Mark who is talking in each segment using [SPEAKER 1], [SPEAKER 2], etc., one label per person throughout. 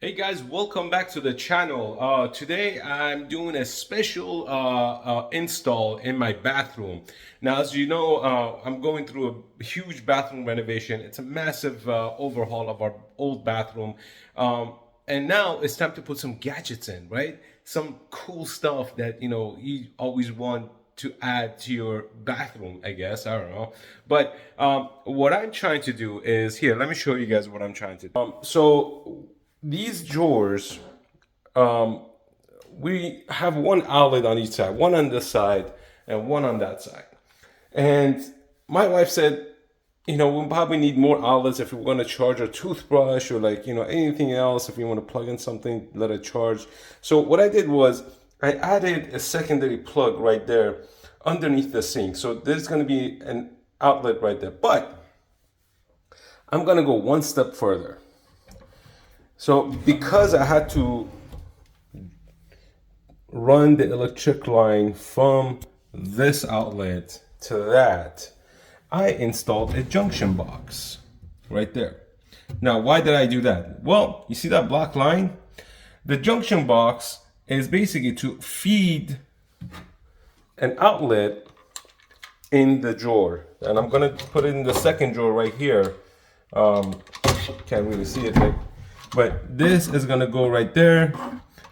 [SPEAKER 1] Hey guys, welcome back to the channel. Today I'm doing a special install in my bathroom. Now, as you know, I'm going through a huge bathroom renovation. It's a massive overhaul of our old bathroom. And now it's time to put some gadgets in, right? Some cool stuff that, you always want to add to your bathroom, I guess. I don't know. But what I'm trying to do is here, let me show you guys what I'm trying to do. So these drawers, we have one outlet on each side, one on this side and one on that side. And my wife said, we'll probably need more outlets if we want to charge a toothbrush or anything else. If we want to plug in something, let it charge. So what I did was I added a secondary plug right there underneath the sink. So there's going to be an outlet right there. But I'm going to go one step further. So because I had to run the electric line from this outlet to that, I installed a junction box right there. Now, why did I do that? Well, you see that black line? The junction box is basically to feed an outlet in the drawer. And I'm gonna put it in the second drawer right here. Can't really see it, but this is gonna go right there.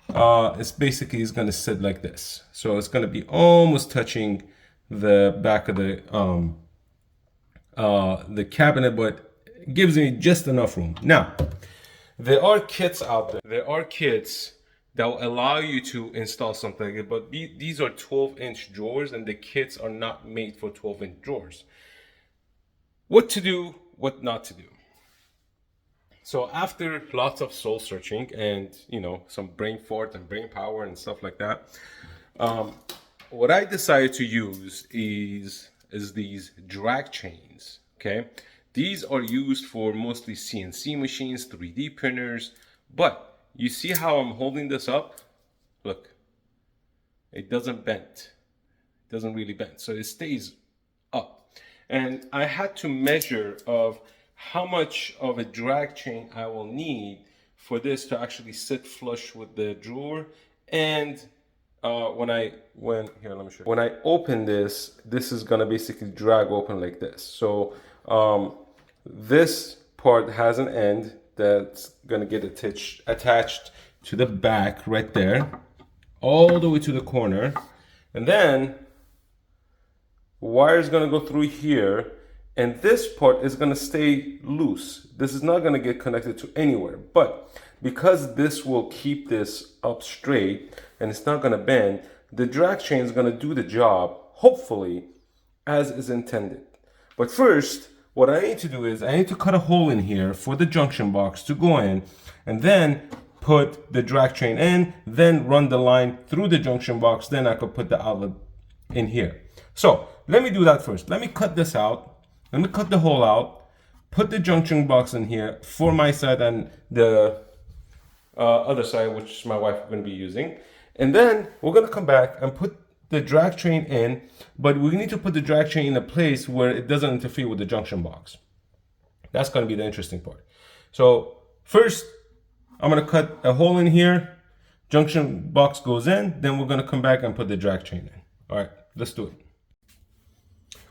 [SPEAKER 1] It's gonna sit like this. So it's gonna be almost touching the back of the cabinet, but it gives me just enough room. Now, there are kits out there. There are kits that will allow you to install something like it, but these are 12-inch drawers, and the kits are not made for 12-inch drawers. What to do, what not to do. So after lots of soul searching and some brain fart and brain power and stuff like that, what I decided to use is these drag chains. Okay, these are used for mostly CNC machines, 3D printers. But you see how I'm holding this up? Look, it doesn't bend. It doesn't really bend, so it stays up. And I had to measure of how much of a drag chain I will need for this to actually sit flush with the drawer. And when I open this is gonna basically drag open like this. So this part has an end that's gonna get attached to the back right there, all the way to the corner, and then wire is gonna go through here. And this part is going to stay loose. This is not going to get connected to anywhere. But because this will keep this up straight and it's not going to bend, the drag chain is going to do the job, hopefully, as is intended. But first, what I need to do is I need to cut a hole in here for the junction box to go in, and then put the drag chain in, then run the line through the junction box. Then I could put the outlet in here. So let me do that first. Let me cut this out. Let me cut the hole out, put the junction box in here for my side and the other side, which my wife is going to be using. And then we're going to come back and put the drag chain in, but we need to put the drag chain in a place where it doesn't interfere with the junction box. That's going to be the interesting part. So first, I'm going to cut a hole in here, junction box goes in, then we're going to come back and put the drag chain in. All right, let's do it.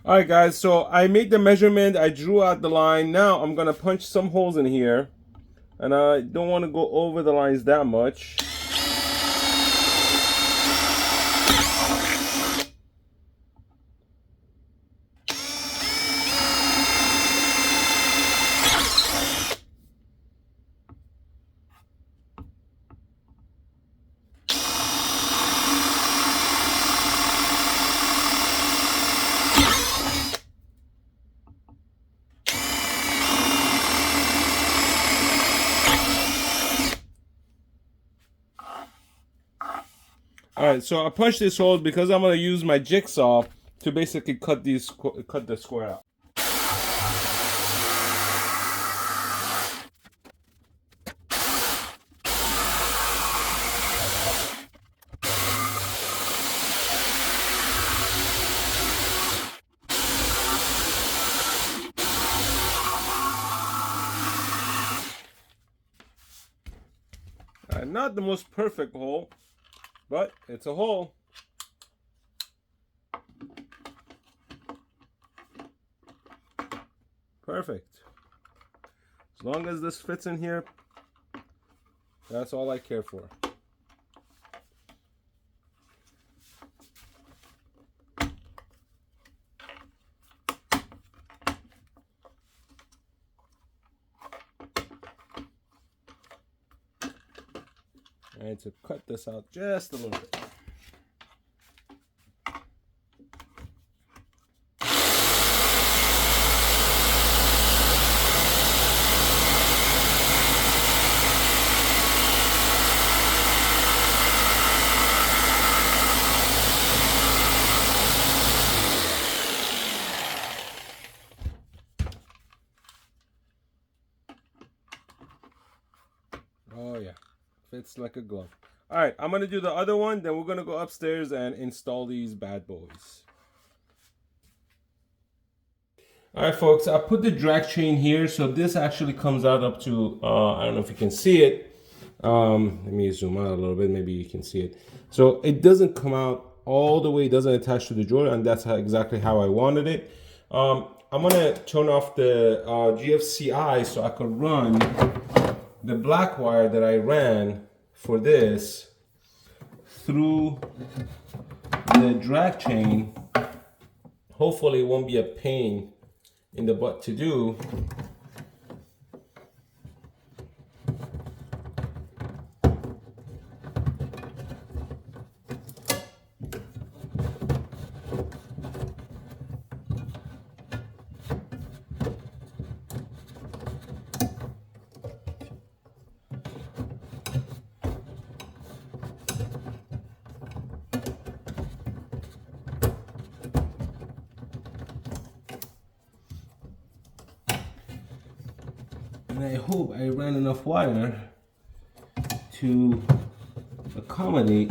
[SPEAKER 1] All right, guys, so I made the measurement. I drew out the line. Now I'm going to punch some holes in here. And I don't want to go over the lines that much. All right, so I punched this hole because I'm gonna use my jigsaw to basically cut the square out. not the most perfect hole, but it's a hole. Perfect. As long as this fits in here, that's all I care for. I need to cut this out just a little bit. Oh yeah, fits like a glove. All right, I'm gonna do the other one, then we're gonna go upstairs and install these bad boys. All right, folks, I put the drag chain here, so this actually comes out up to, I don't know if you can see it. Let me zoom out a little bit, maybe you can see it. So it doesn't come out all the way, it doesn't attach to the drawer, and that's exactly how I wanted it. I'm gonna turn off the GFCI so I could run the black wire that I ran for this through the drag chain. Hopefully it won't be a pain in the butt to do. And I hope I ran enough wire to accommodate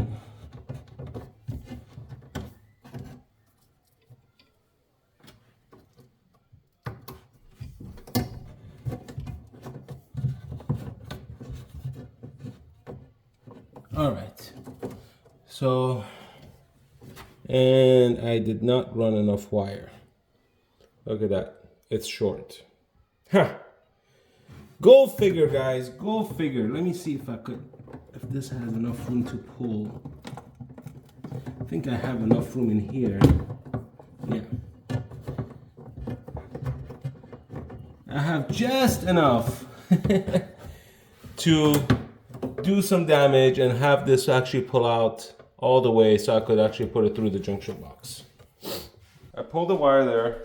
[SPEAKER 1] all right. So, and I did not run enough wire. Look at that, it's short. Huh. Go figure, guys, go figure. Let me see if this has enough room to pull. I think I have enough room in here. Yeah. I have just enough to do some damage and have this actually pull out all the way so I could actually put it through the junction box. I pulled the wire there.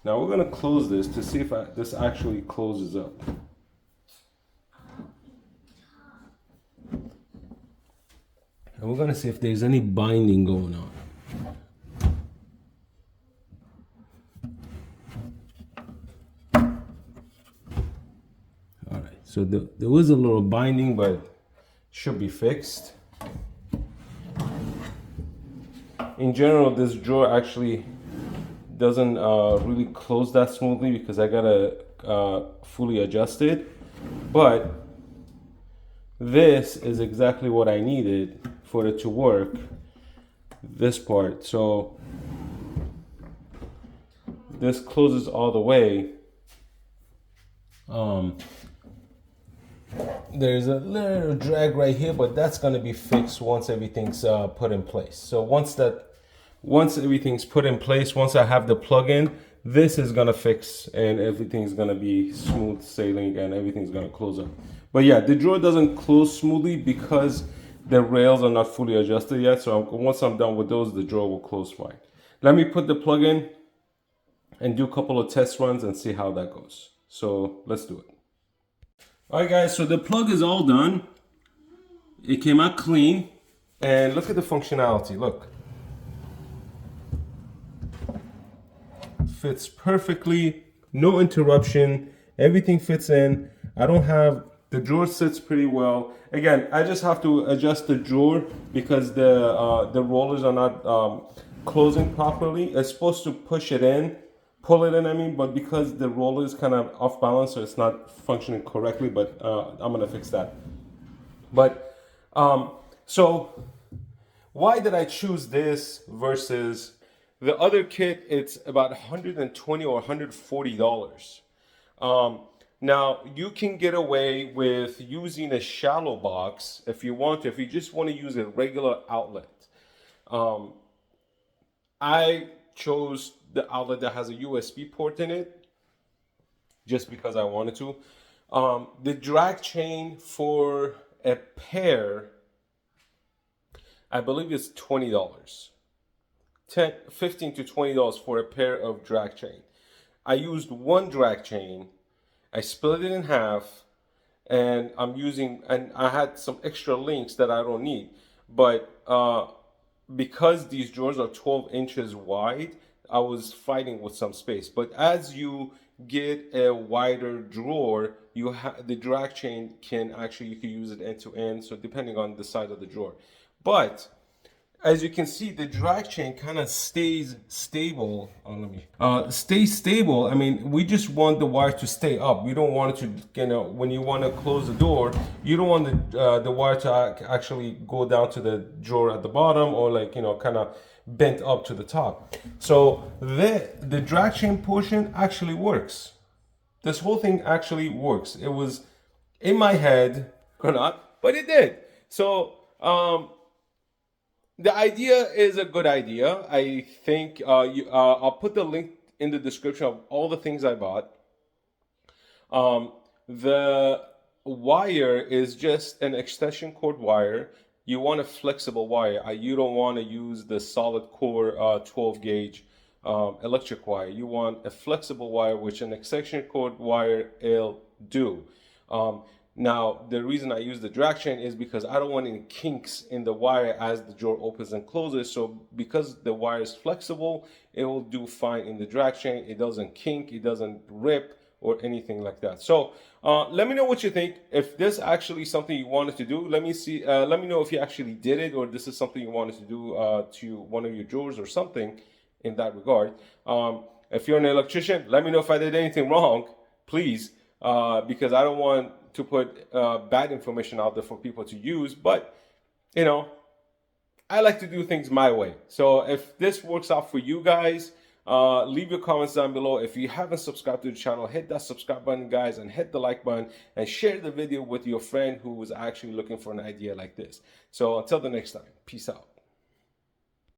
[SPEAKER 1] Now we're gonna close this to see if this actually closes up. And we're gonna see if there's any binding going on. All right, so there was a little binding, but should be fixed. In general, this drawer actually doesn't really close that smoothly because I gotta fully adjust it. But this is exactly what I needed for it to work, this part. So this closes all the way. There's a little drag right here, but that's gonna be fixed once everything's put in place. So once everything's put in place, once I have the plug-in, this is gonna fix and everything's gonna be smooth sailing and everything's gonna close up. But yeah, the drawer doesn't close smoothly because the rails are not fully adjusted yet. So once I'm done with those, the drawer will close fine. Let me put the plug in and do a couple of test runs and see how that goes. So let's do it. All right, guys, so the plug is all done. It came out clean. And look at the functionality, look. Fits perfectly, no interruption, everything fits in. The drawer sits pretty well. Again, I just have to adjust the drawer because the rollers are not closing properly. It's supposed to push it in, pull it in, I mean, but because the roller is kind of off balance, so it's not functioning correctly, but I'm gonna fix that. But So why did I choose this versus the other kit? It's about $120 or $140. Now you can get away with using a shallow box if you want to, if you just want to use a regular outlet. I chose the outlet that has a USB port in it just because I wanted to. The drag chain for a pair, I believe it's $20. $15 to $20 for a pair of drag chain. I used one drag chain, I split it in half, and and I had some extra links that I don't need. But because these drawers are 12 inches wide, I was fighting with some space. But as you get a wider drawer, the drag chain can actually, you can use it end to end, so depending on the side of the drawer. But as you can see, the drag chain kind of stays stable. Stays stable. I mean, we just want the wire to stay up. We don't want it to, when you want to close the door, you don't want the wire to actually go down to the drawer at the bottom, or kind of bent up to the top. So the drag chain portion actually works. This whole thing actually works. It was in my head or not, but it did. So the idea is a good idea. I think I'll put the link in the description of all the things I bought. The wire is just an extension cord wire. You want a flexible wire. You don't want to use the solid core 12 gauge electric wire. You want a flexible wire, which an extension cord wire will do. Now, the reason I use the drag chain is because I don't want any kinks in the wire as the drawer opens and closes. So because the wire is flexible, it will do fine in the drag chain. It doesn't kink, it doesn't rip or anything like that. So let me know what you think. If this actually something you wanted to do, let me know if you actually did it, or this is something you wanted to do to one of your drawers or something in that regard. If you're an electrician, let me know if I did anything wrong, please, because I don't want to put bad information out there for people to use. But I like to do things my way. So if this works out for you guys, leave your comments down below. If you haven't subscribed to the channel, hit that subscribe button, guys, and hit the like button, and share the video with your friend who was actually looking for an idea like this. So until the next time, peace out.